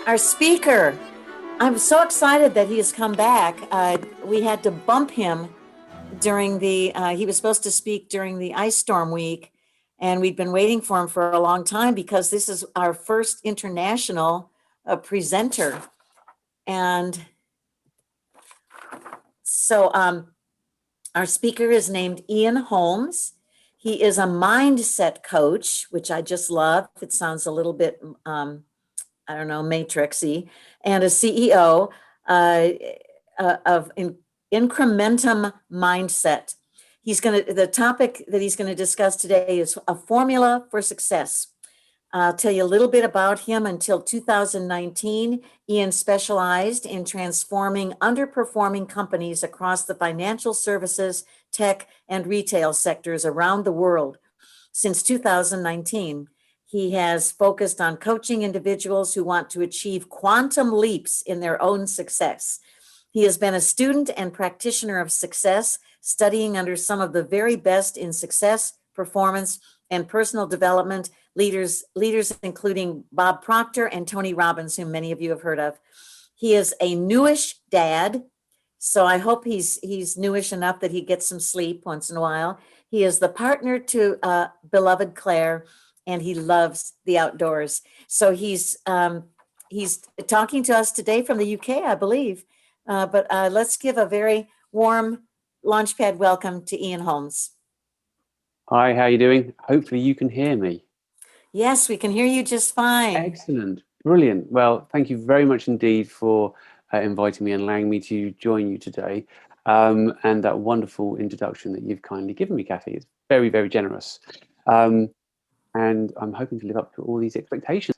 Our speaker. I'm so excited that he has come back. We had to bump him during he was supposed to speak during the ice storm week, and we'd been waiting for him for a long time because this is our first international presenter. And so our speaker is named Ian Holmes. He is a mindset coach, which I just love. It sounds a little bit I don't know, matrixy, and a CEO of incrementum mindset. The topic that he's going to discuss today is a formula for success. I'll tell you a little bit about him. Until 2019, Ian specialized in transforming underperforming companies across the financial services, tech, and retail sectors around the world. Since 2019, he has focused on coaching individuals who want to achieve quantum leaps in their own success. He has been a student and practitioner of success, studying under some of the very best in success, performance, and personal development leaders including Bob Proctor and Tony Robbins, whom many of you have heard of. He is a newish dad, so I hope he's newish enough that he gets some sleep once in a while. He is the partner to beloved Claire, and he loves the outdoors. So he's talking to us today from the UK, I believe. But let's give a very warm launchpad welcome to Ian Holmes. Hi, how are you doing? Hopefully you can hear me. Yes, we can hear you just fine. Excellent. Brilliant. Well, thank you very much indeed for inviting me and allowing me to join you today. And that wonderful introduction that you've kindly given me, Kathy. It's very, very generous. And I'm hoping to live up to all these expectations.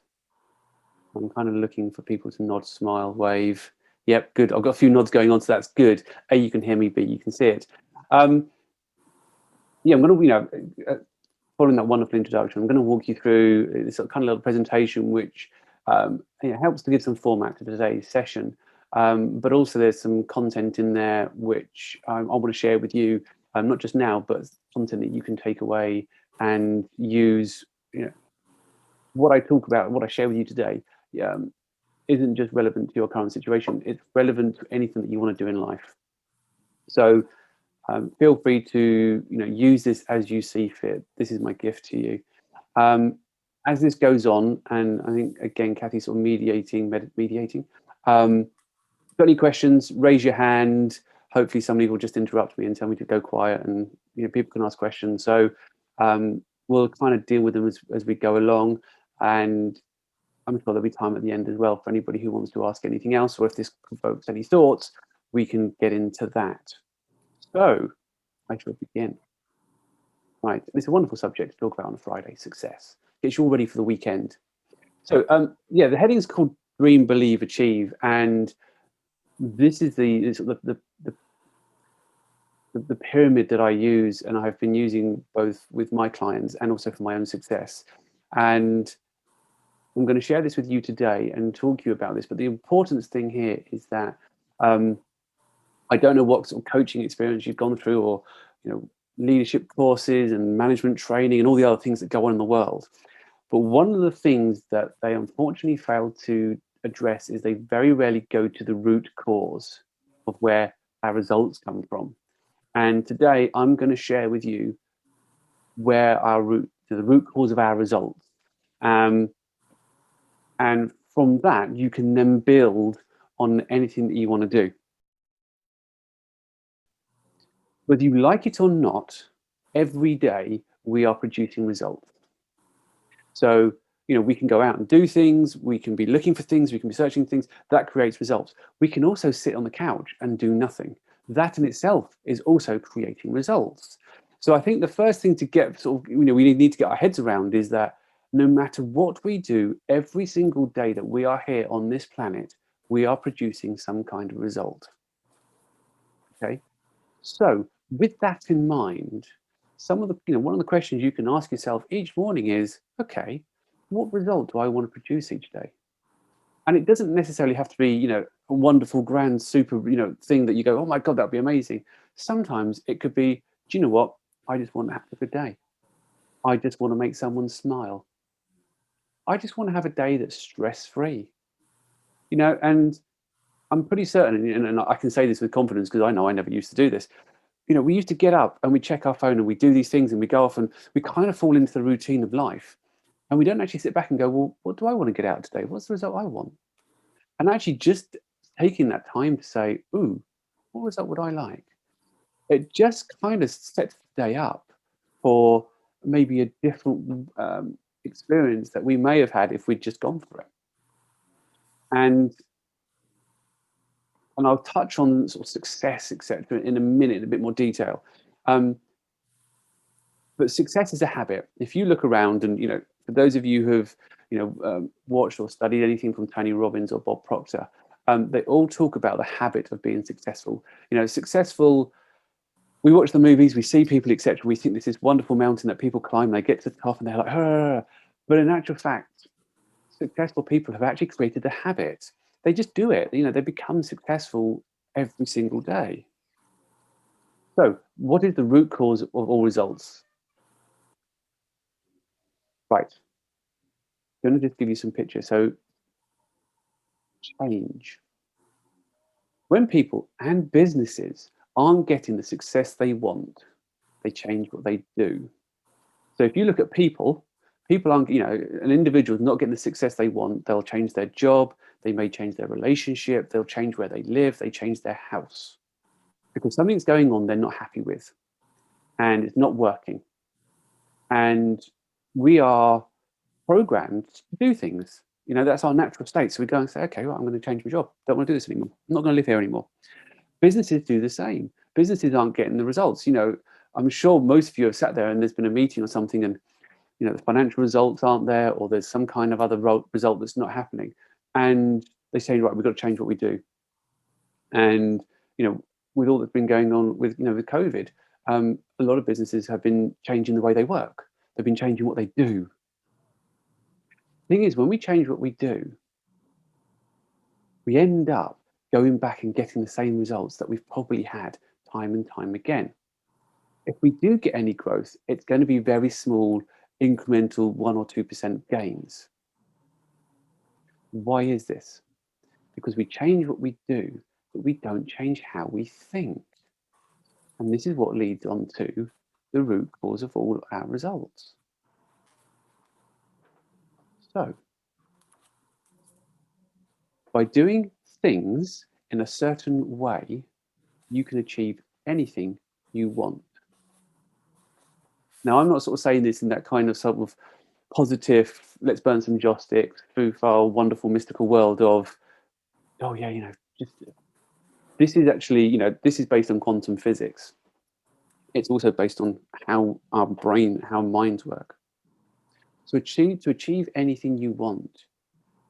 I'm kind of looking for people to nod, smile, wave. Yep, good. I've got a few nods going on, so that's good. A, you can hear me, B, you can see it. Yeah, I'm going to, following that wonderful introduction, I'm going to walk you through this kind of little presentation, which helps to give some format to today's session. But also there's some content in there which I want to share with you, not just now, but content that you can take away and use. What I talk about, what I share with you today, isn't just relevant to your current situation. It's relevant to anything that you want to do in life. So feel free to use this as you see fit. This is my gift to you. As this goes on, and I think again, Kathy's sort of mediating. Got any questions? Raise your hand. Hopefully, somebody will just interrupt me and tell me to go quiet, and people can ask questions. So we'll kind of deal with them as we go along, and I'm sure there'll be time at the end as well for anybody who wants to ask anything else, or if this provokes any thoughts, we can get into that. So I shall begin. Right, it's a wonderful subject to talk about on a Friday, success. Gets you all ready for the weekend. So yeah, the heading is called Dream, Believe, Achieve, and this is the pyramid that I use, and I've been using both with my clients and also for my own success. And I'm going to share this with you today and talk to you about this. But the important thing here is that I don't know what sort of coaching experience you've gone through, or leadership courses and management training and all the other things that go on in the world. But one of the things that they unfortunately fail to address is they very rarely go to the root cause of where our results come from. And today I'm going to share with you where the root cause of our results. And from that, you can then build on anything that you want to do. Whether you like it or not, every day we are producing results. So, we can go out and do things, we can be looking for things, we can be searching things, that creates results. We can also sit on the couch and do nothing. That in itself is also creating results. So I think the first thing to get we need to get our heads around is that no matter what we do, every single day that we are here on this planet, we are producing some kind of result. Okay? So with that in mind, one of the questions you can ask yourself each morning is, okay, what result do I want to produce each day? And it doesn't necessarily have to be, a wonderful, grand, super, thing that you go, oh my God, that'd be amazing. Sometimes it could be, do you know what? I just want to have a good day. I just want to make someone smile. I just want to have a day that's stress-free. And I'm pretty certain, and I can say this with confidence because I know I never used to do this. We used to get up and we check our phone and we do these things and we go off and we kind of fall into the routine of life. And we don't actually sit back and go, well, what do I want to get out today? What's the result I want? And actually just taking that time to say, ooh, what result would I like? It just kind of sets the day up for maybe a different experience that we may have had if we'd just gone for it. And I'll touch on sort of success, etc., in a minute in a bit more detail. But success is a habit. If you look around, and for those of you who've watched or studied anything from Tony Robbins or Bob Proctor, they all talk about the habit of being successful. Successful. We watch the movies, we see people, etc. We think this is wonderful mountain that people climb. They get to the top, and they're like, "Arr!" But in actual fact, successful people have actually created a habit. They just do it. They become successful every single day. So, what is the root cause of all results? Right. I'm going to just give you some pictures. So, change. When people and businesses aren't getting the success they want, they change what they do. So if you look at people aren't, an individual is not getting the success they want, they'll change their job, they may change their relationship, they'll change where they live, they change their house because something's going on they're not happy with and it's not working. And we are programmed to do things. That's our natural state. So we go and say, okay, well, I'm going to change my job. Don't want to do this anymore. I'm not going to live here anymore. Businesses do the same. Businesses aren't getting the results. I'm sure most of you have sat there and there's been a meeting or something and the financial results aren't there, or there's some kind of other result that's not happening. And they say, right, we've got to change what we do. And, with all that's been going on with COVID, a lot of businesses have been changing the way they work. They've been changing what they do. The thing is, when we change what we do, we end up going back and getting the same results that we've probably had time and time again. If we do get any growth, it's going to be very small, incremental 1 or 2% gains. Why is this? Because we change what we do, but we don't change how we think. And this is what leads on to the root cause of all our results. So, by doing things in a certain way, you can achieve anything you want. Now, I'm not sort of saying this in that kind of sort of positive, let's burn some joss sticks, foo-far, wonderful, mystical world of, oh yeah, just this is actually, this is based on quantum physics. It's also based on how our brain, how minds work. So to achieve anything you want,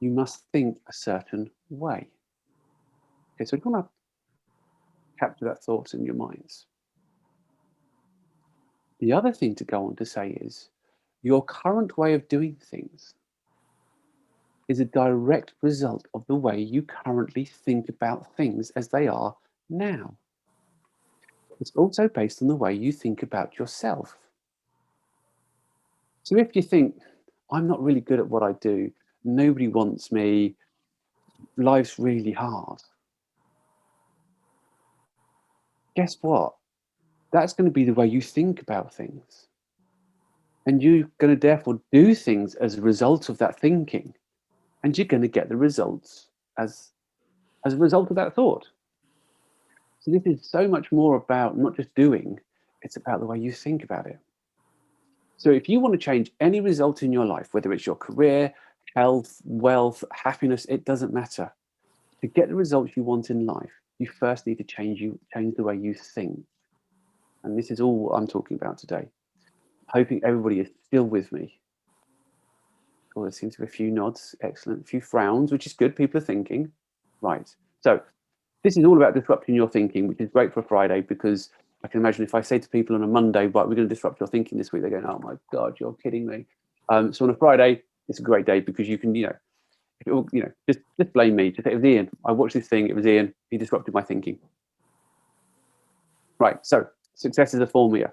you must think a certain way. Okay, so I want to capture that thought in your minds. The other thing to go on to say is your current way of doing things is a direct result of the way you currently think about things as they are now. It's also based on the way you think about yourself. So if you think, I'm not really good at what I do, nobody wants me, life's really hard, guess what? That's going to be the way you think about things. And you're going to therefore do things as a result of that thinking. And you're going to get the results as a result of that thought. So this is so much more about not just doing, it's about the way you think about it. So if you want to change any result in your life, whether it's your career, health, wealth, happiness, it doesn't matter. To get the results you want in life, you first need to change the way you think. And this is all I'm talking about today. Hoping everybody is still with me. Oh, there seems to be a few nods. Excellent. A few frowns, which is good. People are thinking. Right. So this is all about disrupting your thinking, which is great for a Friday because I can imagine if I say to people on a Monday, right, we're going to disrupt your thinking this week, they're going, oh my God, you're kidding me. So on a Friday, it's a great day because you can, just blame me. Just say, it was Ian. I watched this thing. It was Ian. He disrupted my thinking. Right. So success is a formula.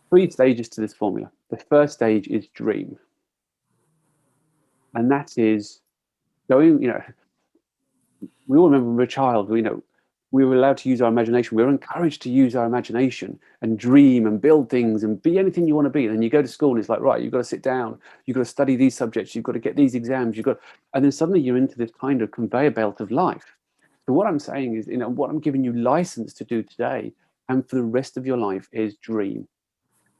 3 stages to this formula. The first stage is dream. And that is going, we all remember when we were a child, we were allowed to use our imagination. We were encouraged to use our imagination and dream and build things and be anything you want to be. And then you go to school and it's like, right, you've got to sit down, you've got to study these subjects, you've got to get these exams, and then suddenly you're into this kind of conveyor belt of life. So what I'm saying is, what I'm giving you license to do today and for the rest of your life is dream.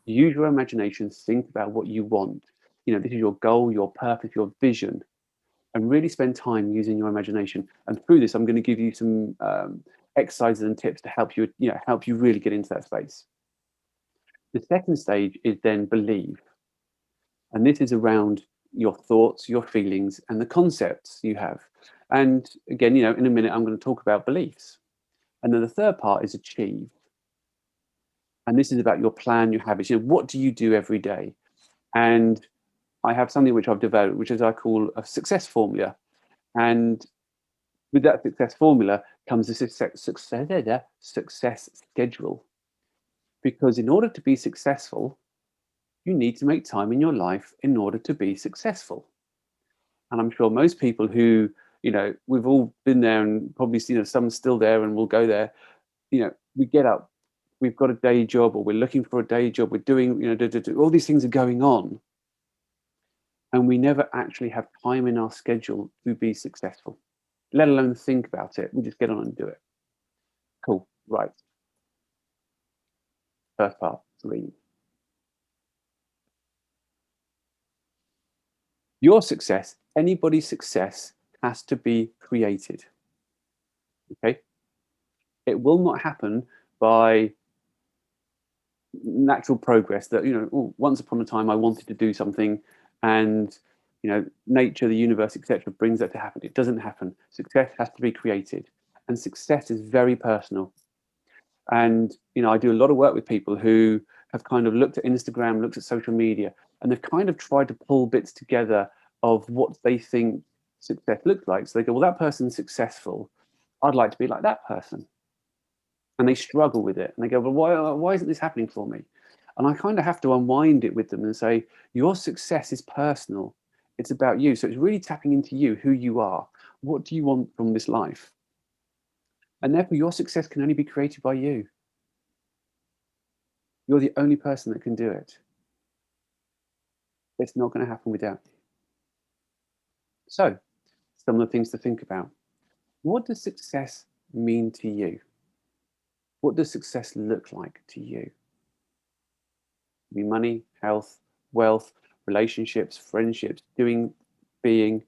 Use your imagination, think about what you want. This is your goal, your purpose, your vision, and really spend time using your imagination. And through this, I'm going to give you some exercises and tips to help you really get into that space. The second stage is then believe. And this is around your thoughts, your feelings, and the concepts you have. And again, in a minute, I'm going to talk about beliefs. And then the third part is achieve. And this is about your plan, your habits. What do you do every day? And I have something which I've developed, which is I call a success formula. And with that success formula comes a success schedule. Because in order to be successful, you need to make time in your life in order to be successful. And I'm sure most people who, we've all been there and probably, some still there and will go there, we get up, we've got a day job or we're looking for a day job, we're doing, all these things are going on. And we never actually have time in our schedule to be successful, let alone think about it. We just get on and do it. Cool. Right. First part, 3. Your success, anybody's success, has to be created. Okay? It will not happen by natural progress that, once upon a time I wanted to do something and, nature, the universe, etc., brings that to happen. It doesn't happen. Success has to be created. And success is very personal. And, I do a lot of work with people who have kind of looked at Instagram, looked at social media, and they've kind of tried to pull bits together of what they think success looks like. So they go, well, that person's successful. I'd like to be like that person. And they struggle with it. And they go, well, why isn't this happening for me? And I kind of have to unwind it with them and say, your success is personal. It's about you. So it's really tapping into you, who you are. What do you want from this life? And therefore, your success can only be created by you. You're the only person that can do it. It's not going to happen without you. So, some of the things to think about. What does success mean to you? What does success look like to you? Be money, health, wealth, relationships, friendships, being.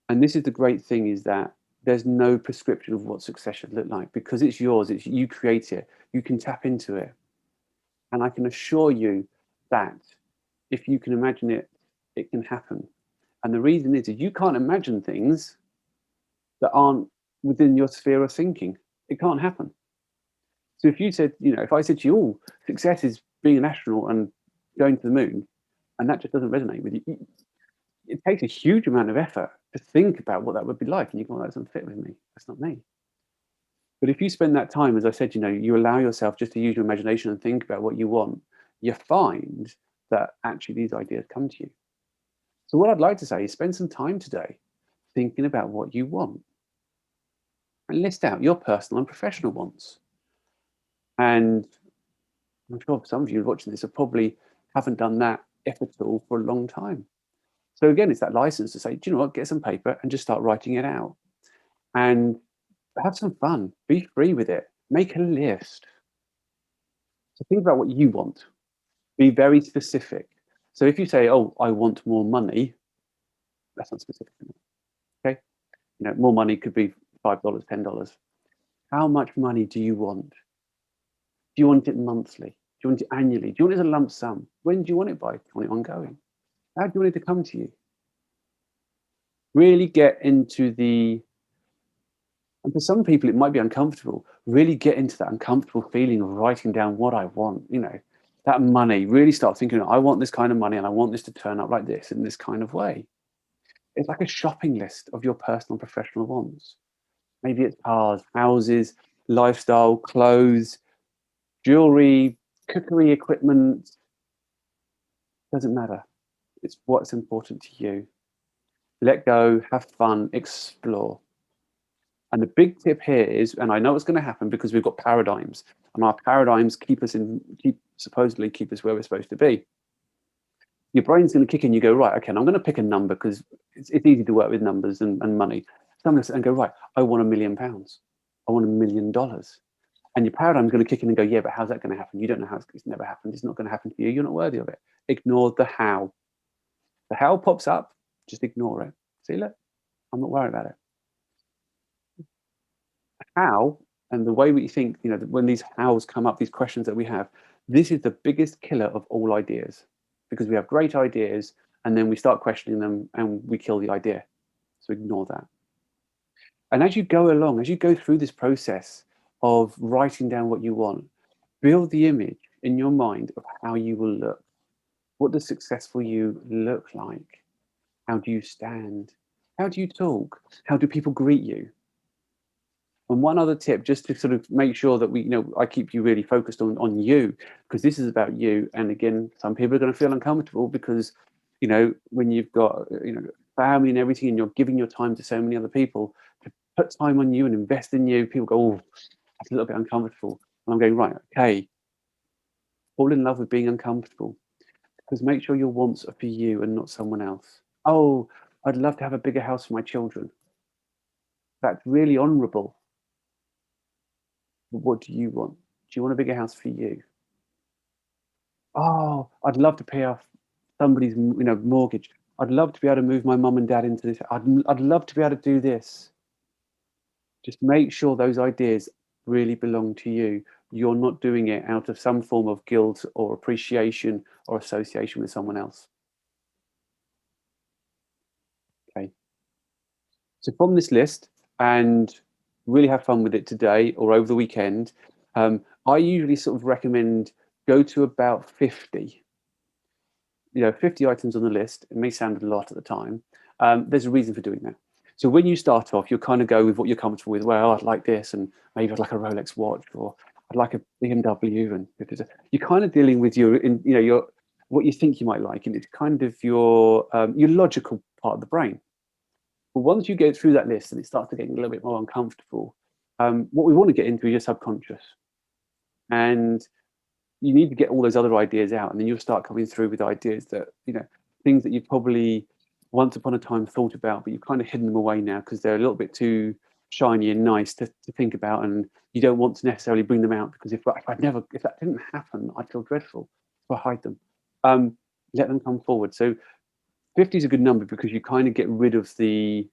And this is the great thing, is that there's no prescription of what success should look like, because it's yours. It's you create it. You can tap into it. And I can assure you that if you can imagine it, it can happen. And the reason is you can't imagine things that aren't within your sphere of thinking. It can't happen. So if you said, if I said to you, oh, success is being an astronaut and going to the moon, and that just doesn't resonate with you, it takes a huge amount of effort to think about what that would be like. And you go, well, that doesn't fit with me. That's not me. But if you spend that time, as I said, you allow yourself just to use your imagination and think about what you want, you find that actually these ideas come to you. So what I'd like to say is spend some time today thinking about what you want and list out your personal and professional wants. And I'm sure some of you watching this probably haven't done that, if at all, for a long time. So again, it's that license to say, do you know what, get some paper and just start writing it out. And have some fun. Be free with it. Make a list. So think about what you want. Be very specific. So if you say, oh, I want more money, that's not specific enough. Okay? More money could be $5, $10. How much money do you want? Do you want it monthly? Do you want it annually? Do you want it as a lump sum? When do you want it by? Do you want it ongoing? How do you want it to come to you? Really get into and for some people it might be uncomfortable, really get into that uncomfortable feeling of writing down what I want, that money. Really start thinking, I want this kind of money and I want this to turn up like this in this kind of way. It's like a shopping list of your personal and professional wants. Maybe it's cars, houses, lifestyle, clothes, jewelry, cookery equipment. Doesn't matter. It's what's important to you. let go, have fun, explore. And the big tip here is, and I know it's going to happen because we've got paradigms, and our paradigms supposedly keep us where we're supposed to be. Your brain's going to kick in. You go, right, okay, and I'm going to pick a number because it's easy to work with numbers and money. So I'm going to sit and go, right, I want £1 million. I want $1 million. And your paradigm's going to kick in and go, yeah, but how's that going to happen? You don't know how it's never happened. It's not going to happen to you. You're not worthy of it. Ignore the how. The how pops up, just ignore it. See, look, I'm not worried about it. How and the way we think, when these hows come up, these questions that we have, this is the biggest killer of all ideas, because we have great ideas and then we start questioning them and we kill the idea. So ignore that. And as you go along, as you go through this process of writing down what you want, build the image in your mind of how you will look. What does successful you look like? How do you stand? How do you talk? How do people greet you? And one other tip, just to sort of make sure that I keep you really focused on you, because this is about you. And again, some people are going to feel uncomfortable because, when you've got, family and everything, and you're giving your time to so many other people, to put time on you and invest in you, people go, oh, that's a little bit uncomfortable. And I'm going, right, okay, fall in love with being uncomfortable, because make sure your wants are for you and not someone else. Oh, I'd love to have a bigger house for my children. That's really honorable. But what do you want? Do you want a bigger house for you? Oh, I'd love to pay off somebody's mortgage. I'd love to be able to move my mum and dad into this. I'd love to be able to do this. Just make sure those ideas really belong to you. You're not doing it out of some form of guilt or appreciation or association with someone else. Okay. So from this list, and really have fun with it today or over the weekend, I usually sort of recommend go to about 50. 50 items on the list. It may sound a lot at the time. There's a reason for doing that. So when you start off, you'll kind of go with what you're comfortable with. Well, I'd like this, and maybe I'd like a Rolex watch, or I'd like a BMW, and you're kind of dealing with your what you think you might like, and it's kind of your logical part of the brain. But once you go through that list and it starts to get a little bit more uncomfortable, what we want to get into is your subconscious, and you need to get all those other ideas out, and then you'll start coming through with ideas that things that you've probably once upon a time thought about, but you've kind of hidden them away now because they're a little bit too shiny and nice to think about, and you don't want to necessarily bring them out because if that didn't happen, I'd feel dreadful. So I hide them. Let them come forward. So 50 is a good number because you kind of get rid of that's the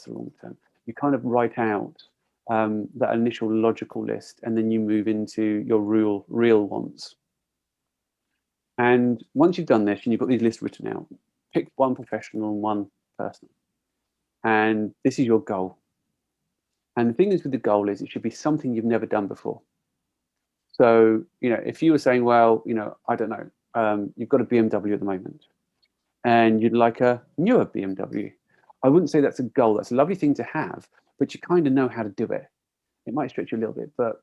long term. You kind of write out that initial logical list, and then you move into your real wants. And once you've done this and you've got these lists written out, pick one professional and one personal. And this is your goal. And the thing is with the goal is it should be something you've never done before. So, if you were saying, well, I don't know, you've got a BMW at the moment and you'd like a newer BMW. I wouldn't say that's a goal. That's a lovely thing to have, but you kind of know how to do it. It might stretch you a little bit, but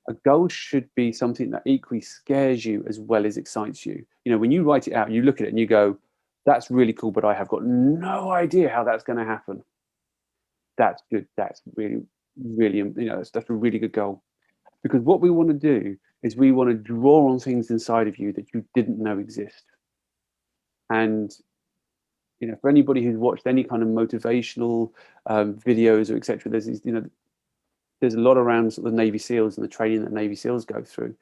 a goal should be something that equally scares you as well as excites you. When you write it out, you look at it and you go, that's really cool, but I have got no idea how that's going to happen. That's good. That's really, really, that's a really good goal. Because what we want to do is we want to draw on things inside of you that you didn't know exist. And for anybody who's watched any kind of motivational videos or etc., there's a lot around sort of the Navy SEALs and the training that Navy SEALs go through,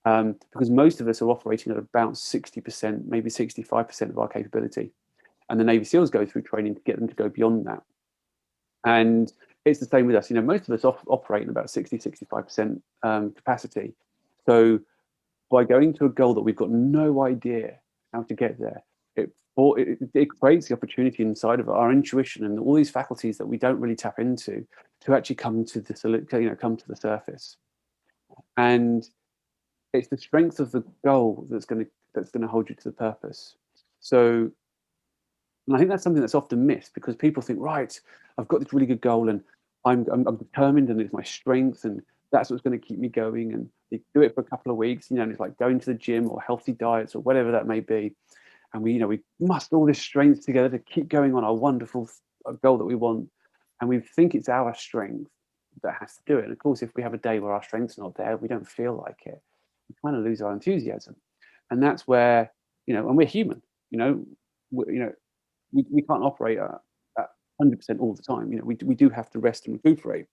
because most of us are operating at about 60%, maybe 65% of our capability, and the Navy SEALs go through training to get them to go beyond that. And it's the same with us. Most of us operate in about 60-65% capacity. So by going to a goal that we've got no idea how to get there, it creates the opportunity inside of our intuition and all these faculties that we don't really tap into to actually come to the surface. And it's the strength of the goal that's going to hold you to the purpose. So, and I think that's something that's often missed because people think, right, I've got this really good goal and I'm determined and it's my strength and that's what's going to keep me going. And they do it for a couple of weeks, and it's like going to the gym or healthy diets or whatever that may be. and we muster all this strength together to keep going on our wonderful goal that we want, and we think it's our strength that has to do it. And of course, if we have a day where our strength's not there, we don't feel like it, we kind of lose our enthusiasm. And that's where, and we're human, we can't operate at 100% all the time. We do have to rest and recuperate.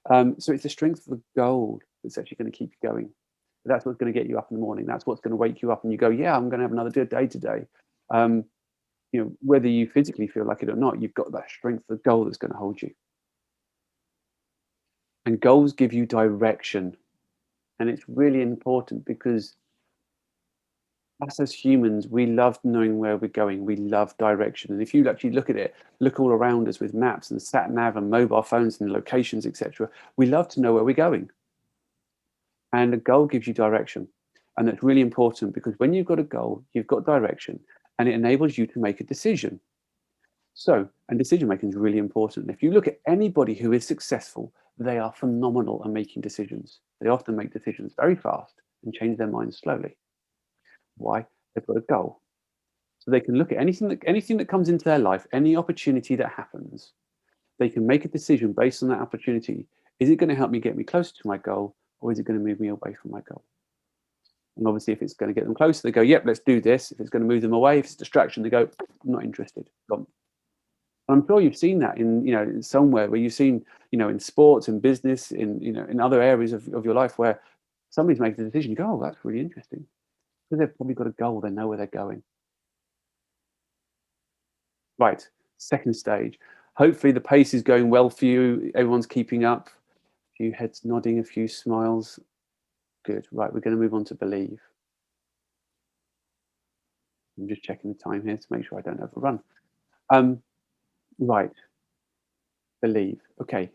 So it's the strength of the goal that's actually going to keep you going. That's what's going to get you up in the morning. That's what's going to wake you up and you go, yeah, I'm going to have another good day today. Whether you physically feel like it or not, you've got that strength of the goal that's going to hold you. And goals give you direction. And it's really important because us as humans, we love knowing where we're going. We love direction. And if you actually look at it, look all around us with maps and sat nav and mobile phones and locations, etc., we love to know where we're going. And a goal gives you direction. And that's really important because when you've got a goal, you've got direction and it enables you to make a decision. And decision making is really important. If you look at anybody who is successful, they are phenomenal at making decisions. They often make decisions very fast and change their minds slowly. Why? They've got a goal. So they can look at anything that comes into their life, any opportunity that happens, they can make a decision based on that opportunity. Is it going to help me get me closer to my goal, or is it going to move me away from my goal? And obviously, if it's going to get them closer, they go, yep, let's do this. If it's going to move them away, if it's a distraction, they go, I'm not interested. Gone. And I'm sure you've seen that in somewhere where you've seen, in sports and business, in other areas of your life where somebody's making a decision, you go, oh, that's really interesting. Because they've probably got a goal, they know where they're going. Right, second stage. Hopefully the pace is going well for you. Everyone's keeping up. A few heads nodding, a few smiles. Good. Right, we're going to move on to believe. I'm just checking the time here to make sure I don't overrun. Right, believe. Okay.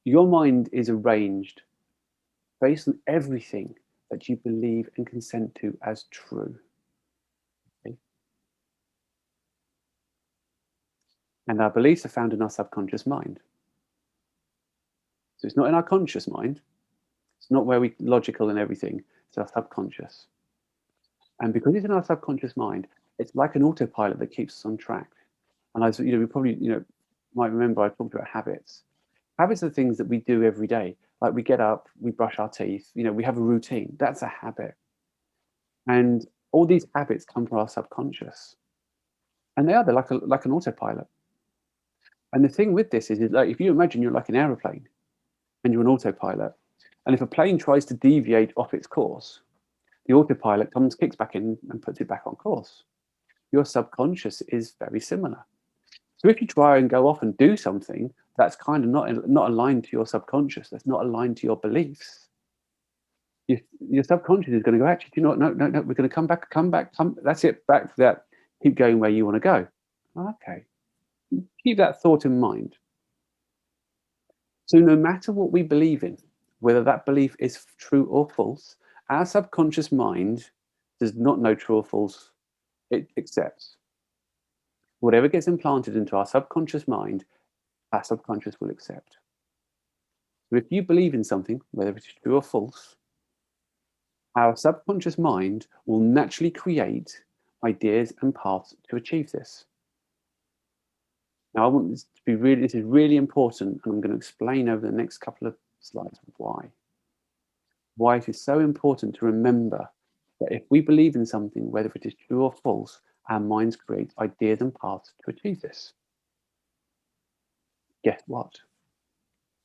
Your mind is arranged based on everything that you believe and consent to as true. Okay? And our beliefs are found in our subconscious mind. So it's not in our conscious mind. It's not where we're logical and everything. It's our subconscious. And because it's in our subconscious mind, it's like an autopilot that keeps us on track. And as we probably might remember, I talked about habits. Habits are things that we do every day. Like we get up, we brush our teeth, we have a routine. That's a habit. And all these habits come from our subconscious. And they're like an autopilot. And the thing with this is like if you imagine you're like an aeroplane and you're an autopilot, and if a plane tries to deviate off its course, the autopilot kicks back in and puts it back on course. Your subconscious is very similar. So if you try and go off and do something that's kind of not aligned to your subconscious, that's not aligned to your beliefs, your subconscious is going to go, actually, do you know what? No, we're going to come back. That's it, back to that. Keep going where you want to go. Okay. Keep that thought in mind. So no matter what we believe in, whether that belief is true or false, our subconscious mind does not know true or false. It accepts. Whatever gets implanted into our subconscious mind, our subconscious will accept. So if you believe in something, whether it's true or false, our subconscious mind will naturally create ideas and paths to achieve this. Now, I want this to be this is really important, and I'm going to explain over the next couple of slides why. Why it is so important to remember that if we believe in something, whether it is true or false, our minds create ideas and paths to achieve this. Guess what?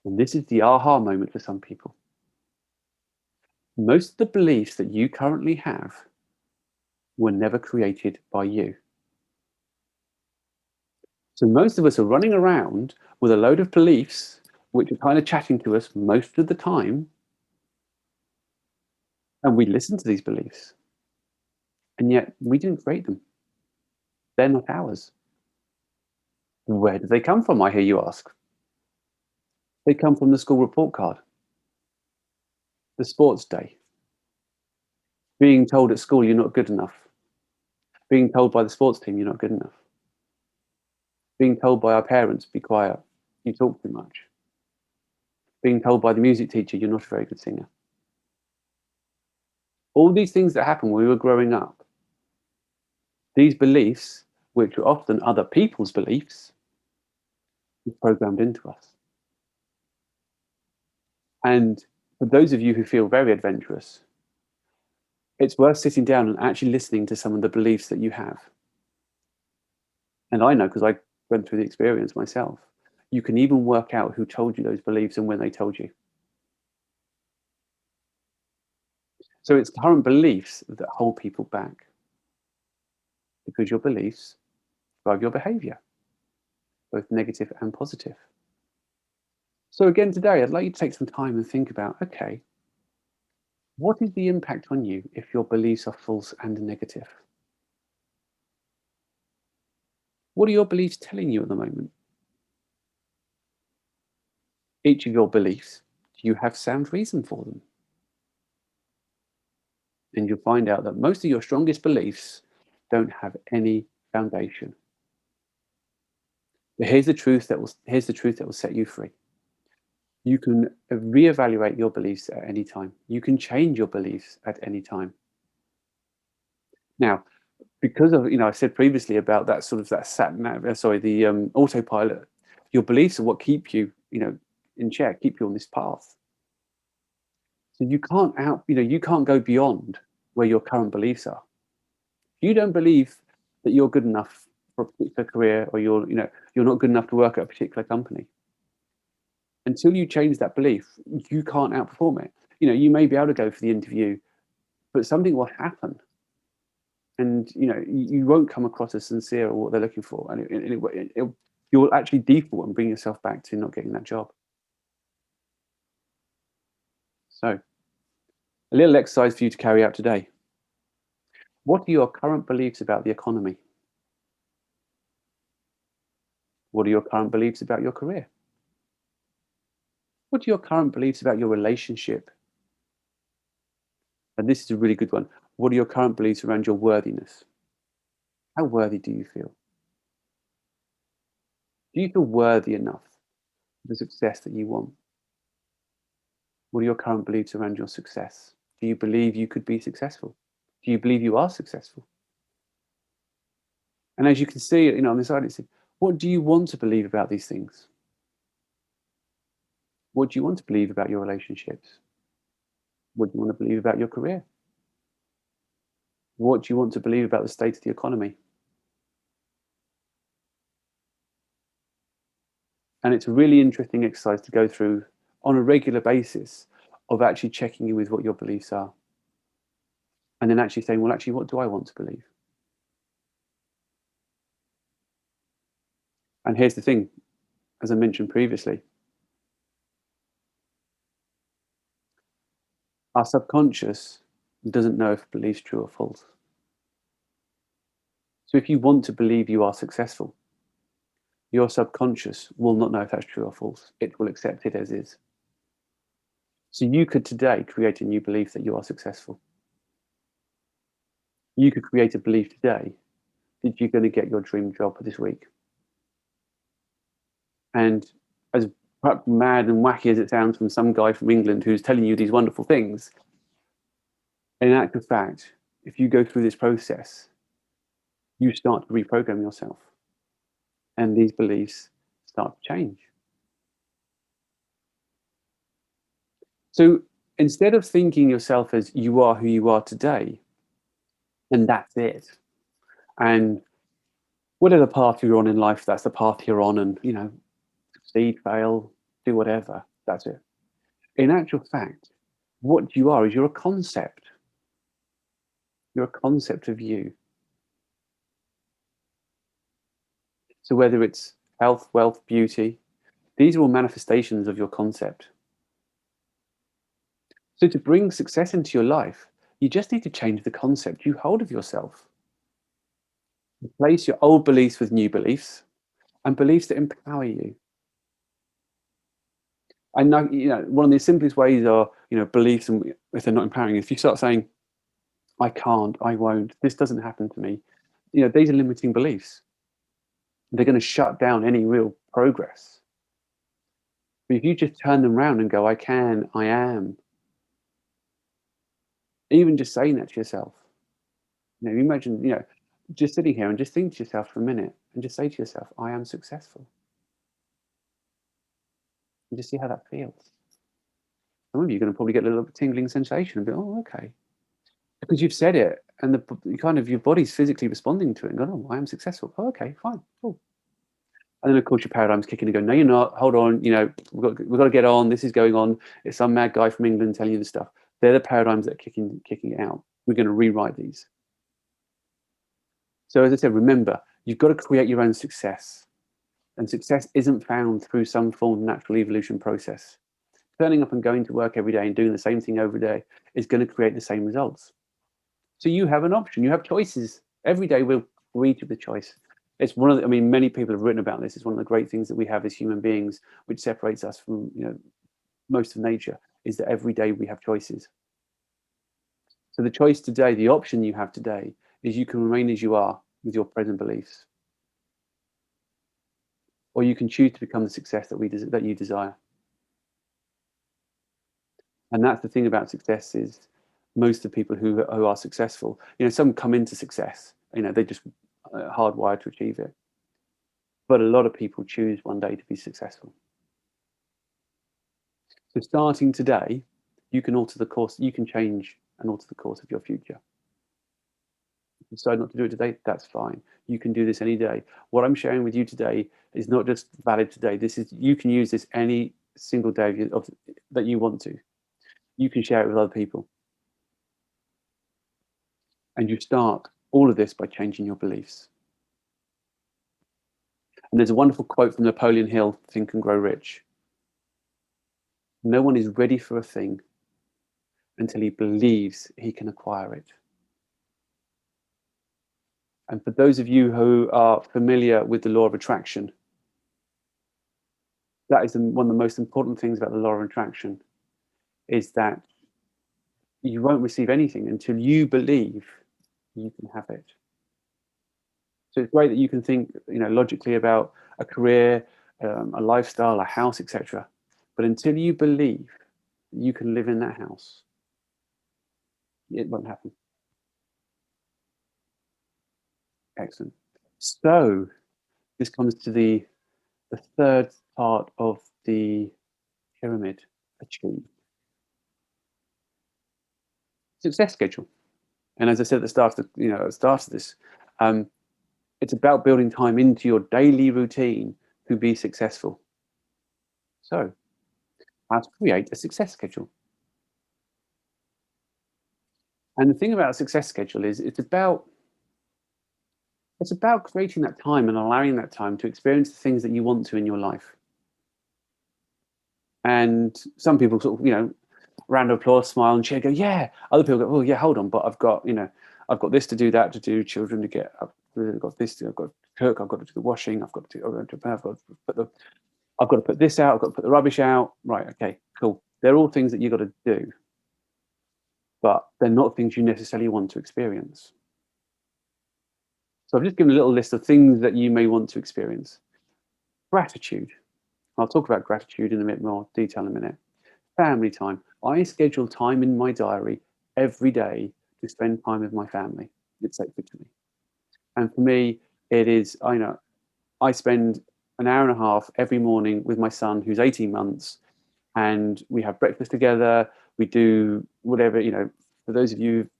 And this is the aha moment for some people. Most of the beliefs that you currently have were never created by you. So most of us are running around with a load of beliefs which are kind of chatting to us most of the time, and we listen to these beliefs, and yet we didn't create them. They're not ours. Where do they come from, I hear you ask? They come from the school report card, the sports day, being told at school you're not good enough, being told by the sports team you're not good enough, being told by our parents, be quiet, you talk too much, being told by the music teacher you're not a very good singer. All these things that happened when we were growing up These beliefs, which are often other people's beliefs, are programmed into us. And for those of you who feel very adventurous, it's worth sitting down and actually listening to some of the beliefs that you have. And I know, because I went through the experience myself, you can even work out who told you those beliefs and when they told you. So it's current beliefs that hold people back, because your beliefs drive your behavior, both negative and positive. So again, today, I'd like you to take some time and think about, okay, what is the impact on you if your beliefs are false and negative? What are your beliefs telling you at the moment? Each of your beliefs, do you have sound reason for them? And you'll find out that most of your strongest beliefs don't have any foundation. But here's the truth that will set you free. You can reevaluate your beliefs at any time. You can change your beliefs at any time. Now, because of, I said previously about that sort of that sat nav, the autopilot. Your beliefs are what keep you, in check, keep you on this path. So you can't go beyond where your current beliefs are. If you don't believe that you're good enough for a particular career, or you're not good enough to work at a particular company, until you change that belief, you can't outperform it. You may be able to go for the interview, but something will happen, and you won't come across as sincere or what they're looking for, and you will actually default and bring yourself back to not getting that job. So, a little exercise for you to carry out today. What are your current beliefs about the economy? What are your current beliefs about your career? What are your current beliefs about your relationship? And this is a really good one. What are your current beliefs around your worthiness? How worthy do you feel? Do you feel worthy enough for the success that you want? What are your current beliefs around your success? Do you believe you could be successful? Do you believe you are successful? And as you can see, on the side, it's what do you want to believe about these things? What do you want to believe about your relationships? What do you want to believe about your career? What do you want to believe about the state of the economy? And it's a really interesting exercise to go through on a regular basis, of actually checking in with what your beliefs are. And then actually saying, well, actually, what do I want to believe? And here's the thing, as I mentioned previously, our subconscious doesn't know if a belief's true or false. So if you want to believe you are successful, your subconscious will not know if that's true or false. It will accept it as is. So you could today create a new belief that you are successful. You could create a belief today that you're going to get your dream job this week. And as perhaps mad and wacky as it sounds from some guy from England who's telling you these wonderful things, in actual fact, if you go through this process, you start to reprogram yourself, and these beliefs start to change. So instead of thinking yourself as you are who you are today, and that's it, and whatever path you're on in life, that's the path you're on, and succeed, fail, do whatever, that's it. In actual fact, what you are is you're a concept. You're a concept of you. So whether it's health, wealth, beauty, these are all manifestations of your concept. So to bring success into your life, you just need to change the concept you hold of yourself. Replace your old beliefs with new beliefs, and beliefs that empower you. I know, one of the simplest ways are, beliefs, and if they're not empowering, if you start saying, I can't, I won't, this doesn't happen to me, these are limiting beliefs. They're going to shut down any real progress. But if you just turn them around and go, I can, I am, even just saying that to yourself, imagine, just sitting here and just think to yourself for a minute and just say to yourself, I am successful. And just see how that feels. Some of you are going to probably get a little tingling sensation and be, oh, okay. Because you've said it and your body's physically responding to it and going, oh, I am successful. Oh, okay, fine, cool. And then of course your paradigm's kicking and going, no, you're not. Hold on, we've got to get on. This is going on. It's some mad guy from England telling you this stuff. They're the paradigms that are kicking it out. We're going to rewrite these. So as I said, remember, you've got to create your own success. And success isn't found through some form of natural evolution process. Turning up and going to work every day and doing the same thing every day is going to create the same results. So you have an option. You have choices. Every day we'll reach with the choice. It's one of the, I mean, many people have written about this. It's one of the great things that we have as human beings, which separates us from, most of nature, is that every day we have choices. So the choice today, the option you have today, is you can remain as you are with your present beliefs, or you can choose to become the success that you desire. And that's the thing about success is most of the people who are successful, some come into success, they just hardwired to achieve it. But a lot of people choose one day to be successful. So starting today, you can alter the course, you can change and alter the course of your future. If you decide not to do it today, that's fine. You can do this any day. What I'm sharing with you today is not just valid today. You can use this any single day that you want to. You can share it with other people. And you start all of this by changing your beliefs. And there's a wonderful quote from Napoleon Hill, Think and Grow Rich. No one is ready for a thing until he believes he can acquire it. And for those of you who are familiar with the law of attraction, that is one of the most important things about the law of attraction, is that you won't receive anything until you believe you can have it. So it's great that you can think, logically about a career, a lifestyle, a house, etc. But until you believe that you can live in that house, it won't happen. Excellent. So this comes to the third part of the pyramid: achieve. Success schedule. And as I said at the start of this, it's about building time into your daily routine to be successful. So, how to create a success schedule. And the thing about a success schedule is it's about creating that time and allowing that time to experience the things that you want to in your life. And some people sort of, round of applause, smile and cheer, go, yeah. Other people go, oh yeah, hold on, but I've got this to do, that to do, children to get up, I've got this to, I've got to cook, I've got to do the washing, I've got to put this out, I've got to put the rubbish out. Right, okay, cool. They're all things that you've got to do, but they're not things you necessarily want to experience. So I've just given a little list of things that you may want to experience. Gratitude. I'll talk about gratitude in a bit more detail in a minute. Family time. I schedule time in my diary every day to spend time with my family. It's sacred to me. And for me, it is, I spend an hour and a half every morning with my son, who's 18 months, and we have breakfast together. We do whatever, for those of you who've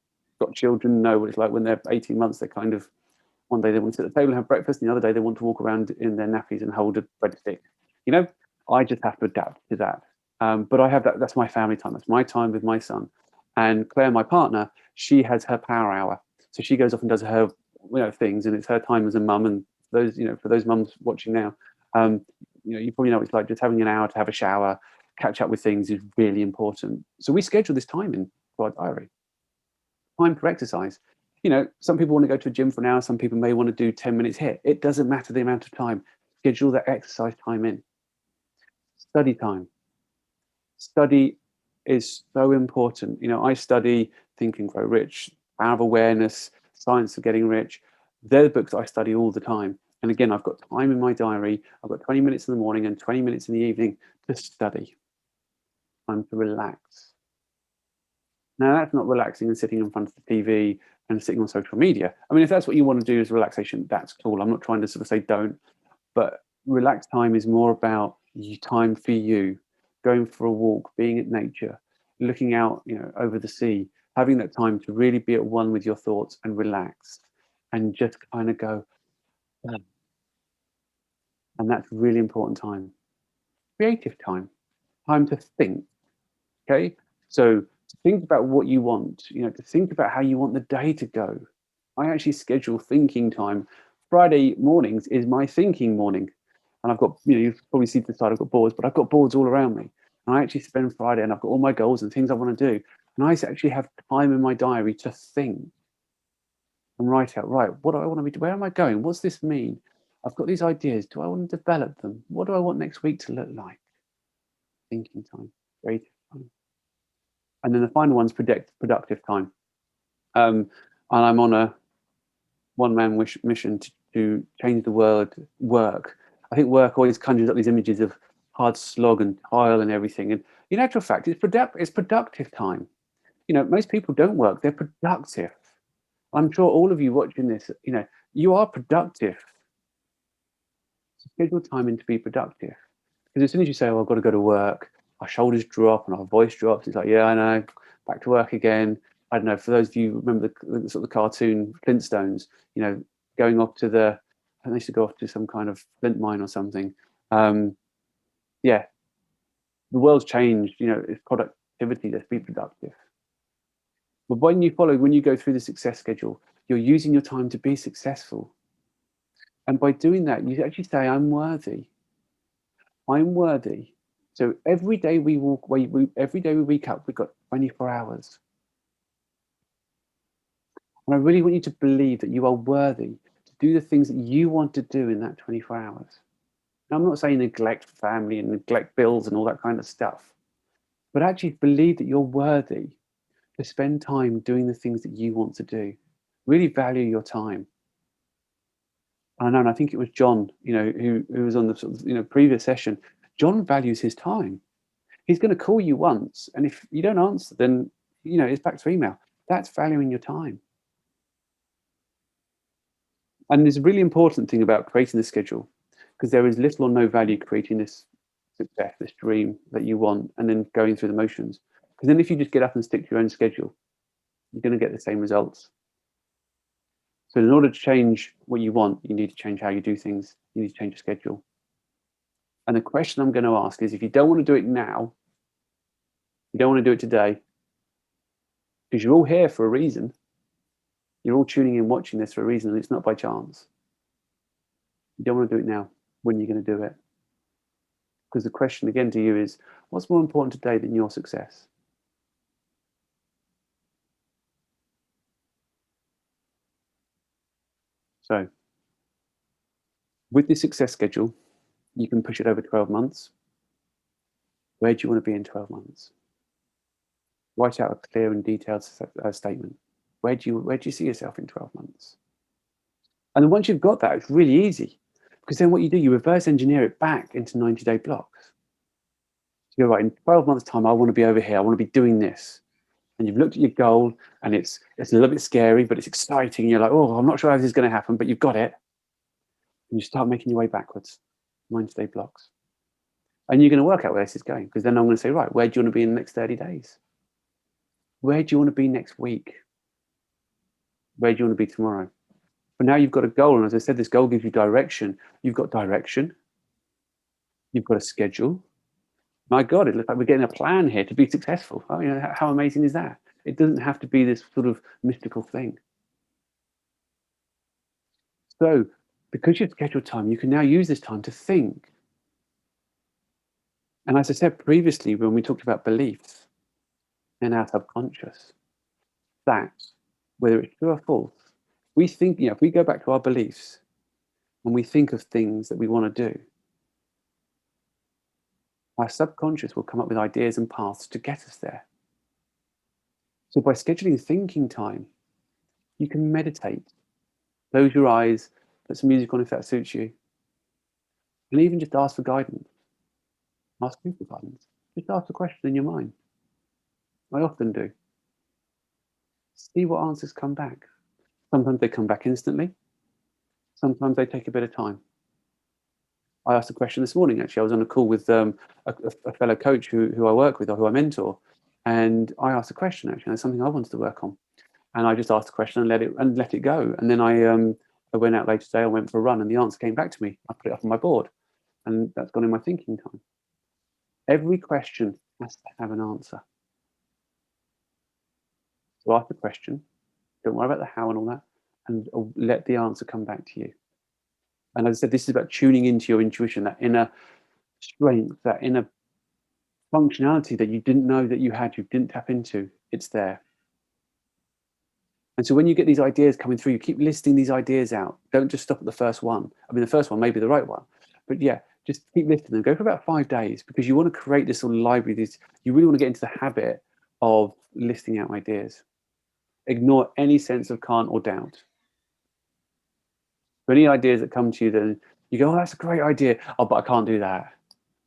got children, know what it's like when they're 18 months. They're kind of, one day they want to sit at the table and have breakfast, and the other day they want to walk around in their nappies and hold a breadstick. I just have to adapt to that. But I have that's my family time. That's my time with my son. And Claire, my partner, she has her power hour. So she goes off and does her, things, and it's her time as a mum. And those, for those mums watching now, you probably know what it's like. Just having an hour to have a shower, catch up with things is really important. So we schedule this time in for our diary. Time for exercise. Some people want to go to a gym for an hour. Some people may want to do 10 minutes here. It doesn't matter the amount of time. Schedule that exercise time in. Study time. Study is so important. I study Think and Grow Rich, Power of Awareness, Science of Getting Rich. They're the books that I study all the time. And again, I've got time in my diary. I've got 20 minutes in the morning and 20 minutes in the evening to study. Time to relax. Now, that's not relaxing and sitting in front of the TV and sitting on social media. I mean, if that's what you want to do as relaxation, that's cool. I'm not trying to sort of say don't, but relaxed time is more about time for you, going for a walk, being at nature, looking out, over the sea, having that time to really be at one with your thoughts and relax and just kind of go, "Oh." And that's really important time. Creative time to think. Okay. So to think about what you want, to think about how you want the day to go. I actually schedule thinking time. Friday mornings is my thinking morning. And I've got, you've probably seen the side, I've got boards, but I've got boards all around me. And I actually spend Friday and I've got all my goals and things I want to do. And I actually have time in my diary to think and write out, right, what do I want to be, where am I going? What's this mean? I've got these ideas. Do I want to develop them? What do I want next week to look like? Thinking time, creative time. And then the final one's productive time. And I'm on a one-man mission to change the word work. I think work always conjures up these images of hard slog and toil and everything. And in actual fact, it's productive time. Most people don't work; they're productive. I'm sure all of you watching this, you are productive. So schedule time in to be productive. Because as soon as you say, "Oh, I've got to go to work," our shoulders drop and our voice drops. It's like, yeah, I know, back to work again. I don't know. For those of you who remember the sort of the cartoon Flintstones, going off to I think they used to go off to some kind of flint mine or something. Yeah, the world's changed. It's productivity. Let's be productive. But when you go through the success schedule, you're using your time to be successful. And by doing that, you actually say, I'm worthy. I'm worthy. So every day every day we wake up, we've got 24 hours. And I really want you to believe that you are worthy to do the things that you want to do in that 24 hours. Now, I'm not saying neglect family and neglect bills and all that kind of stuff, but actually believe that you're worthy to spend time doing the things that you want to do. Really value your time. I know, and I think it was John, who was on the sort of, previous session. John values his time. He's going to call you once, and if you don't answer, then it's back to email. That's valuing your time. And there's a really important thing about creating the schedule, because there is little or no value creating this success, this dream that you want, and then going through the motions. Because then if you just get up and stick to your own schedule, you're going to get the same results. So in order to change what you want, you need to change how you do things. You need to change your schedule. And the question I'm going to ask is, if you don't want to do it now, you don't want to do it today, because you're all here for a reason. You're all tuning in, watching this for a reason, and it's not by chance. You don't want to do it now. When are you going to do it? Because the question again to you is, what's more important today than your success? So with the success schedule, you can push it over 12 months. Where do you want to be in 12 months? Write out a clear and detailed statement. Where do you see yourself in 12 months? And then once you've got that, it's really easy, because then what you do, you reverse engineer it back into 90-day blocks. So you're right, in 12 months' time, I want to be over here. I want to be doing this. And you've looked at your goal, and it's a little bit scary, but it's exciting. You're like, oh, I'm not sure how this is going to happen, but you've got it. And you start making your way backwards, 90-day blocks. And you're going to work out where this is going, because then I'm going to say, right, where do you want to be in the next 30 days? Where do you want to be next week? Where do you want to be tomorrow? But now you've got a goal. And as I said, this goal gives you direction. You've got direction. You've got a schedule. My God, it looks like we're getting a plan here to be successful. Oh, how amazing is that? It doesn't have to be this sort of mystical thing. So because you've scheduled time, you can now use this time to think. And as I said previously, when we talked about beliefs in our subconscious, that, whether it's true or false, we think, if we go back to our beliefs and we think of things that we want to do, our subconscious will come up with ideas and paths to get us there. So by scheduling thinking time, you can meditate, close your eyes, put some music on if that suits you, and even just ask for guidance. Ask me for guidance. Just ask a question in your mind. I often do. See what answers come back. Sometimes they come back instantly. Sometimes they take a bit of time. I asked a question this morning, actually. I was on a call with a fellow coach who I work with or who I mentor. And I asked a question, actually. It's something I wanted to work on. And I just asked the question and let it go. And then I went out later today, I went for a run, and the answer came back to me. I put it up on my board, and that's gone in my thinking time. Every question has to have an answer. So ask the question, don't worry about the how and all that, and let the answer come back to you. And as I said, this is about tuning into your intuition, that inner strength, that inner functionality that you didn't know that you had, you didn't tap into. It's there. And so when you get these ideas coming through, you keep listing these ideas out. Don't just stop at the first one. I mean, the first one may be the right one, but yeah, just keep listing them. Go for about 5 days, because you want to create this sort of library. You really want to get into the habit of listing out ideas. Ignore any sense of can't or doubt. For any ideas that come to you, then you go, oh, that's a great idea. Oh, but I can't do that.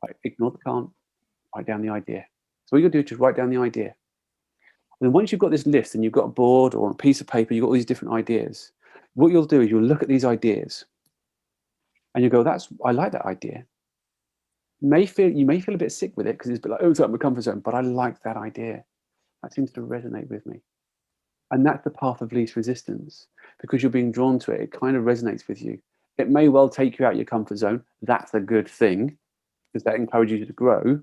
Right, ignore the can't, write down the idea. So what you're going to do is just write down the idea. And then once you've got this list and you've got a board or a piece of paper, you've got all these different ideas, what you'll do is you'll look at these ideas and you go, I like that idea. You may feel a bit sick with it because it's a bit like, oh, it's out of my comfort zone, but I like that idea. That seems to resonate with me. And that's the path of least resistance, because you're being drawn to it. It kind of resonates with you. It may well take you out of your comfort zone. That's a good thing, because that encourages you to grow.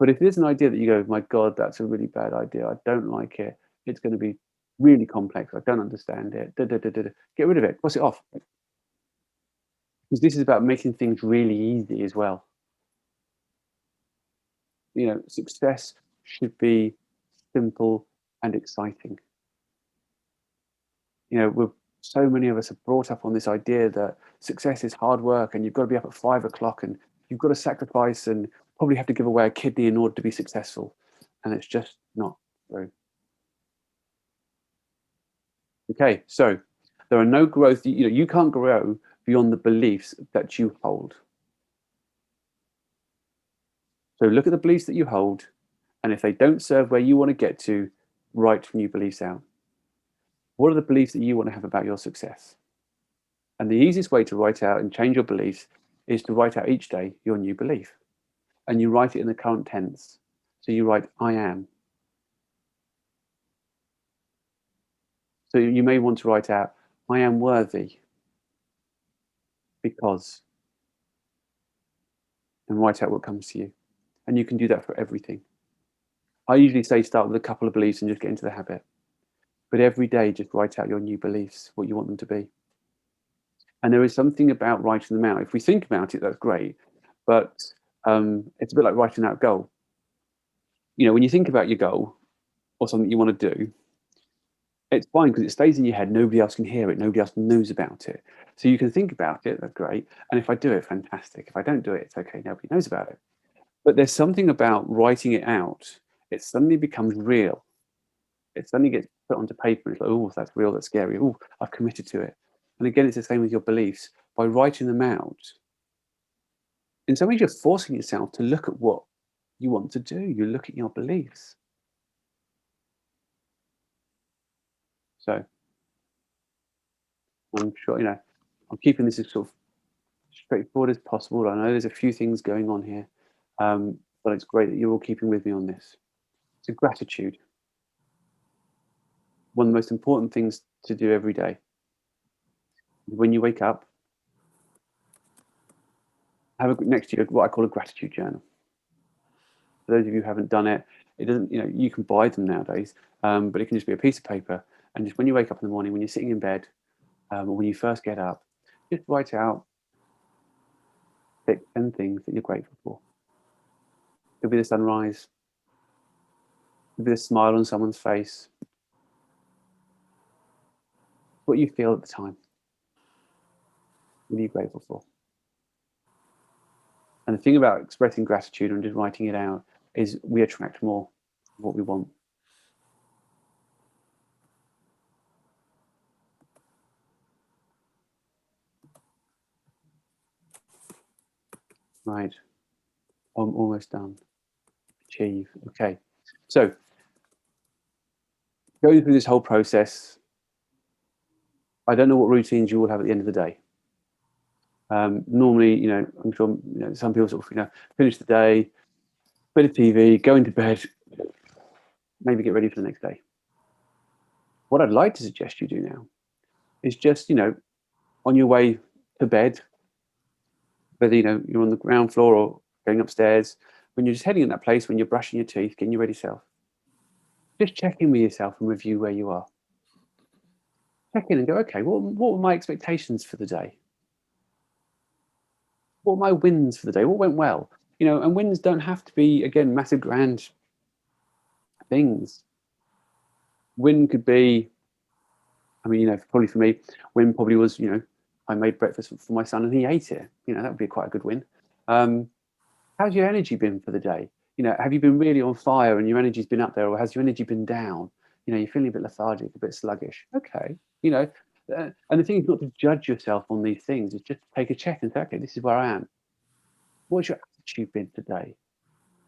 But if there's an idea that you go, my God, that's a really bad idea, I don't like it, it's going to be really complex, I don't understand it, get rid of it, cross it off. Because this is about making things really easy as well. Success should be simple and exciting. So many of us are brought up on this idea that success is hard work and you've got to be up at 5 o'clock and you've got to sacrifice and probably have to give away a kidney in order to be successful. And it's just not true. Okay, so there are no growth. You can't grow beyond the beliefs that you hold. So look at the beliefs that you hold, and if they don't serve where you want to get to, write new beliefs out. What are the beliefs that you want to have about your success? And the easiest way to write out and change your beliefs is to write out each day your new belief. And you write it in the current tense. So you write, I am. So you may want to write out, I am worthy because, and write out what comes to you. And you can do that for everything. I usually say start with a couple of beliefs and just get into the habit. But every day, just write out your new beliefs, what you want them to be. And there is something about writing them out. If we think about it, that's great. But it's a bit like writing out a goal. When you think about your goal or something you want to do, it's fine because it stays in your head. Nobody else can hear it. Nobody else knows about it. So you can think about it. That's great. And if I do it, fantastic. If I don't do it, it's okay. Nobody knows about it. But there's something about writing it out. It suddenly becomes real. It suddenly gets put onto paper. It's like, oh, that's real. That's scary. Oh, I've committed to it. And again, it's the same with your beliefs. By writing them out, in some ways, you're forcing yourself to look at what you want to do. You look at your beliefs. So I'm sure, I'm keeping this as sort of straightforward as possible. I know there's a few things going on here, but it's great that you're all keeping with me on this. So gratitude. One of the most important things to do every day. When you wake up, have next to you what I call a gratitude journal. For those of you who haven't done it, it doesn't, you can buy them nowadays, but it can just be a piece of paper. And just when you wake up in the morning, when you're sitting in bed, or when you first get up, just write out 10 things that you're grateful for. It could be the sunrise, it could be the smile on someone's face, what you feel at the time. What are you grateful for? And the thing about expressing gratitude and just writing it out is we attract more of what we want. Right. I'm almost done. Achieve. Okay. So going through this whole process, I don't know what routines you will have at the end of the day. Normally, I'm sure some people sort of finish the day, bit of TV, go into bed, maybe get ready for the next day. What I'd like to suggest you do now is just on your way to bed, whether you're on the ground floor or going upstairs, when you're just heading in that place, when you're brushing your teeth, getting your ready self, just check in with yourself and review where you are. Check in and go, okay, what were my expectations for the day? What were my wins for the day? What went well? And wins don't have to be, again, massive, grand things. Win could be, I mean, probably for me, win probably was, I made breakfast for my son and he ate it. That would be quite a good win. How's your energy been for the day? Have you been really on fire and your energy's been up there, or has your energy been down? You're feeling a bit lethargic, a bit sluggish. Okay, and the thing is not to judge yourself on these things. It's just to take a check and say, okay, this is where I am. What's your attitude been today?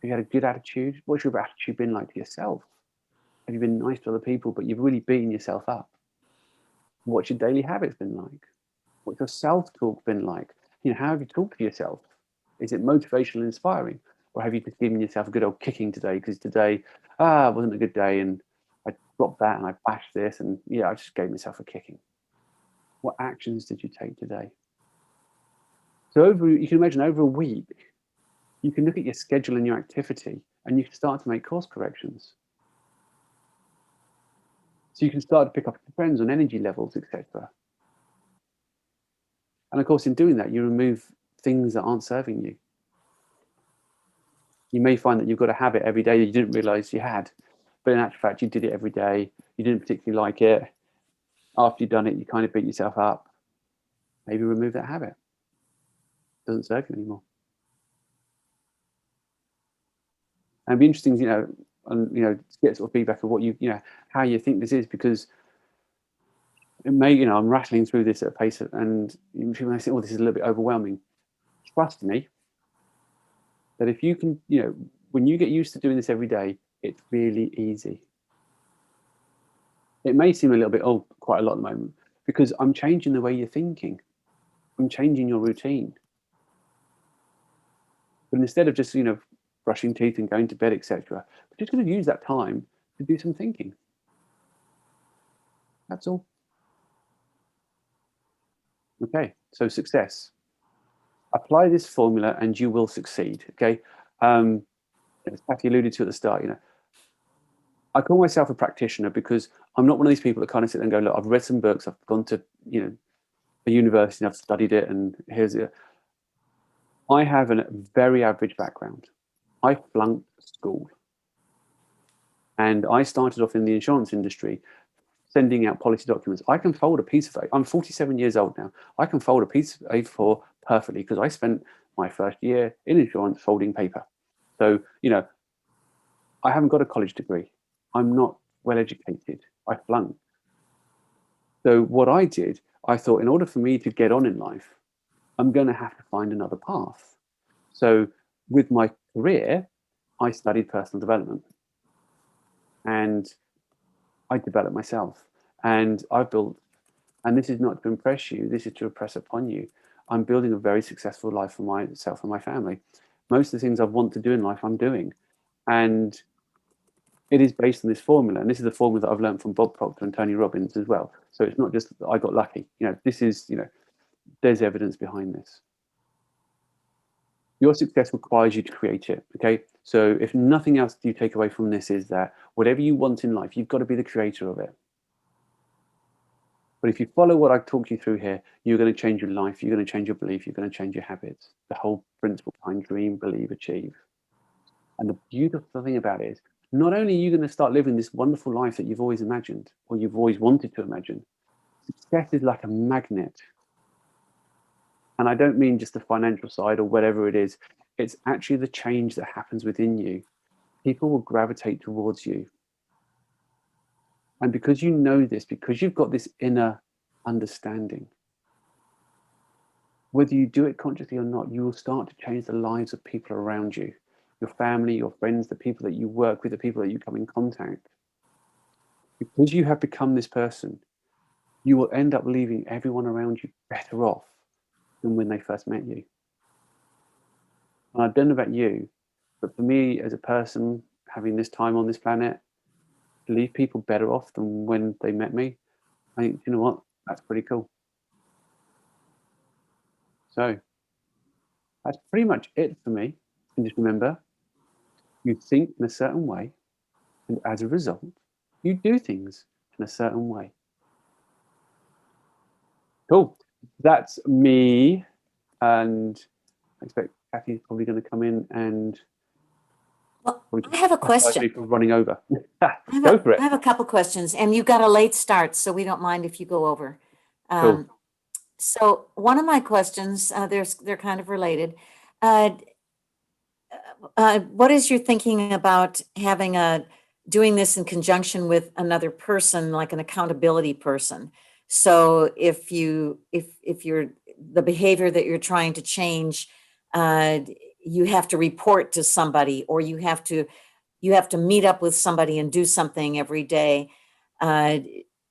Have you had a good attitude? What's your attitude been like to yourself? Have you been nice to other people, but you've really beaten yourself up? What's your daily habits been like? What's your self-talk been like? How have you talked to yourself? Is it motivational and inspiring? Or have you just given yourself a good old kicking today because today, wasn't a good day and I dropped that and I bashed this and I just gave myself a kicking. What actions did you take today? So you can imagine over a week, you can look at your schedule and your activity and you can start to make course corrections. So you can start to pick up your friends on energy levels, etc. And of course, in doing that, you remove things that aren't serving you. You may find that you've got a habit every day that you didn't realize you had, but in actual fact, you did it every day. You didn't particularly like it. After you've done it, you kind of beat yourself up. Maybe remove that habit. It doesn't serve you anymore. And it'd be interesting, to get sort of feedback of what how you think this is, because it may, I'm rattling through this at a pace and people may say, oh, this is a little bit overwhelming. Trust me that if you can, when you get used to doing this every day, it's really easy. It may seem a little bit, quite a lot at the moment, because I'm changing the way you're thinking. I'm changing your routine. But instead of just, brushing teeth and going to bed, etc., we're just going to use that time to do some thinking. That's all. Okay, so success. Apply this formula and you will succeed. Okay. As Patty alluded to at the start, I call myself a practitioner because I'm not one of these people that kind of sit there and go, look, I've read some books, I've gone to, a university and I've studied it, and here's it. I have a very average background. I flunked school. And I started off in the insurance industry, sending out policy documents. I can fold a piece of I'm 47 years old now. I can fold a piece of A4 perfectly because I spent my first year in insurance folding paper. So, I haven't got a college degree. I'm not well educated. I flunked. So what I did, I thought in order for me to get on in life, I'm going to have to find another path. So with my career, I studied personal development and I developed myself, and I've built, and this is not to impress you, this is to impress upon you. I'm building a very successful life for myself and my family. Most of the things I want to do in life, I'm doing. And it is based on this formula. And this is the formula that I've learned from Bob Proctor and Tony Robbins as well. So it's not just that I got lucky. This is, there's evidence behind this. Your success requires you to create it. Okay. So if nothing else you take away from this is that whatever you want in life, you've got to be the creator of it. But if you follow what I've talked you through here, you're going to change your life. You're going to change your belief. You're going to change your habits. The whole principle behind dream, believe, achieve. And the beautiful thing about it is, not only are you going to start living this wonderful life that you've always imagined or you've always wanted to imagine, success is like a magnet. And I don't mean just the financial side or whatever it is. It's actually the change that happens within you. People will gravitate towards you. And because you know this, because you've got this inner understanding, whether you do it consciously or not, you will start to change the lives of people around you, your family, your friends, the people that you work with, the people that you come in contact. Because you have become this person, you will end up leaving everyone around you better off than when they first met you. And I don't know about you, but for me as a person, having this time on this planet, to leave people better off than when they met me, I think, you know what, that's pretty cool. So that's pretty much it for me. And just remember, you think in a certain way, and as a result, you do things in a certain way. Cool. That's me. And I expect Kathy's probably going to come in and Well, probably I have a chastise me question. for running over. I Go for I it. have a couple questions, and you got a late start, so we don't mind if you go over. Cool. So one of my questions, they're kind of related. Uh, what is your thinking about having doing this in conjunction with another person, like an accountability person? So if you're, the behavior that you're trying to change, uh, you have to report to somebody, or you have to meet up with somebody and do something every day. Uh,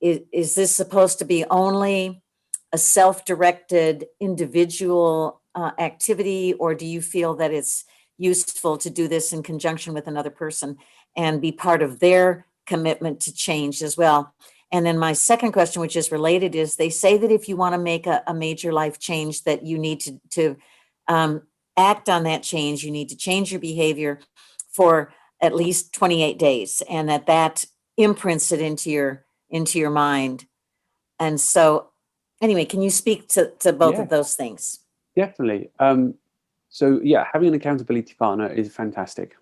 is this supposed to be only a self-directed individual activity, or do you feel that it's useful to do this in conjunction with another person and be part of their commitment to change as well? And then my second question, which is related, is they say that if you want to make a major life change, that you need to act on that change. You need to change your behavior for at least 28 days, and that imprints it into your mind. And so anyway, can you speak to both Yeah, of those things? definitely. So yeah, having an accountability partner is fantastic.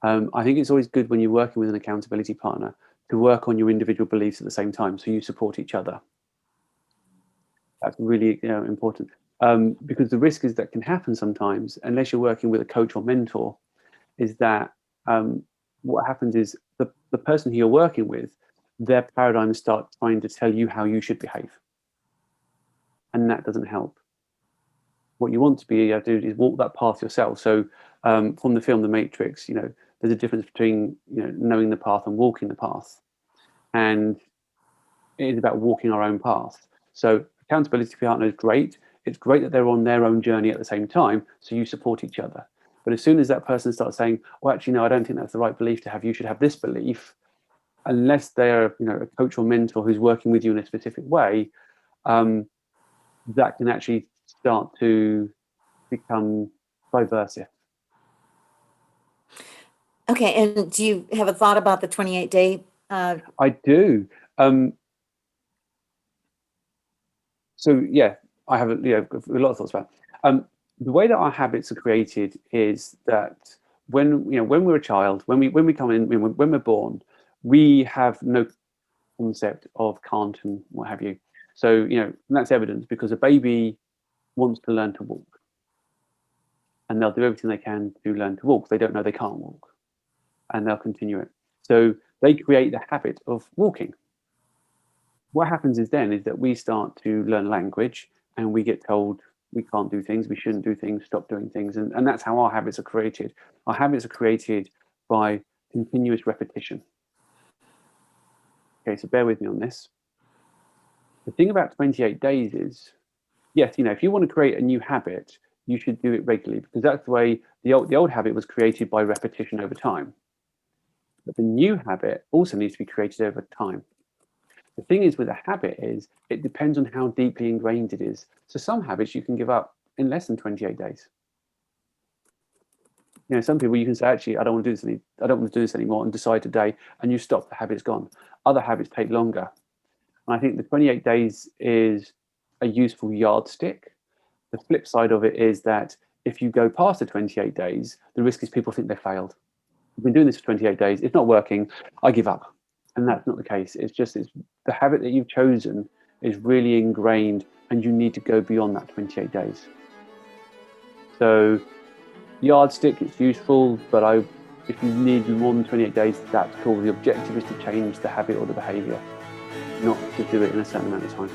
I think it's always good when you're working with an accountability partner to work on your individual beliefs at the same time, so you support each other. That's really, important, because the risk is that can happen sometimes, unless you're working with a coach or mentor, is that what happens is the person who you're working with, their paradigms start trying to tell you how you should behave, and that doesn't help. What you want to be able to do is walk that path yourself. So from the film The Matrix, there's a difference between knowing the path and walking the path, and it is about walking our own path. So accountability partner is great. It's great that they're on their own journey at the same time, so you support each other. But as soon as that person starts saying, "Well, actually, no, I don't think that's the right belief to have. You should have this belief," unless they're a coach or mentor who's working with you in a specific way, that can actually start to become subversive. Okay, and do you have a thought about the 28-day? I do. So yeah, I have a lot of thoughts about it. The way that our habits are created is that when we're a child, when we come in, when we're born, we have no concept of can't and what have you. So and that's evidence because a baby wants to learn to walk, and they'll do everything they can to learn to walk. They don't know they can't walk, and they'll continue it. So they create the habit of walking. What happens is that we start to learn language, and we get told we can't do things, we shouldn't do things, stop doing things, and that's how our habits are created. Our habits are created by continuous repetition. Okay, so bear with me on this. The thing about 28 days is, yes, if you want to create a new habit, you should do it regularly, because that's the way the old habit was created, by repetition over time. But the new habit also needs to be created over time. The thing is with a habit is it depends on how deeply ingrained it is. So some habits you can give up in less than 28 days. Some people you can say, actually, I don't want to do this anymore, and decide today, and you stop, the habit's gone. Other habits take longer. And I think the 28 days is a useful yardstick. The flip side of it is that if you go past the 28 days, the risk is people think they failed. I've been doing this for 28 days, it's not working, I give up. And that's not the case. It's the habit that you've chosen is really ingrained, and you need to go beyond that 28 days. So yardstick, it's useful, but if you need more than 28 days, that's cool. The objective is to change the habit or the behavior, not to do it in a certain amount of time.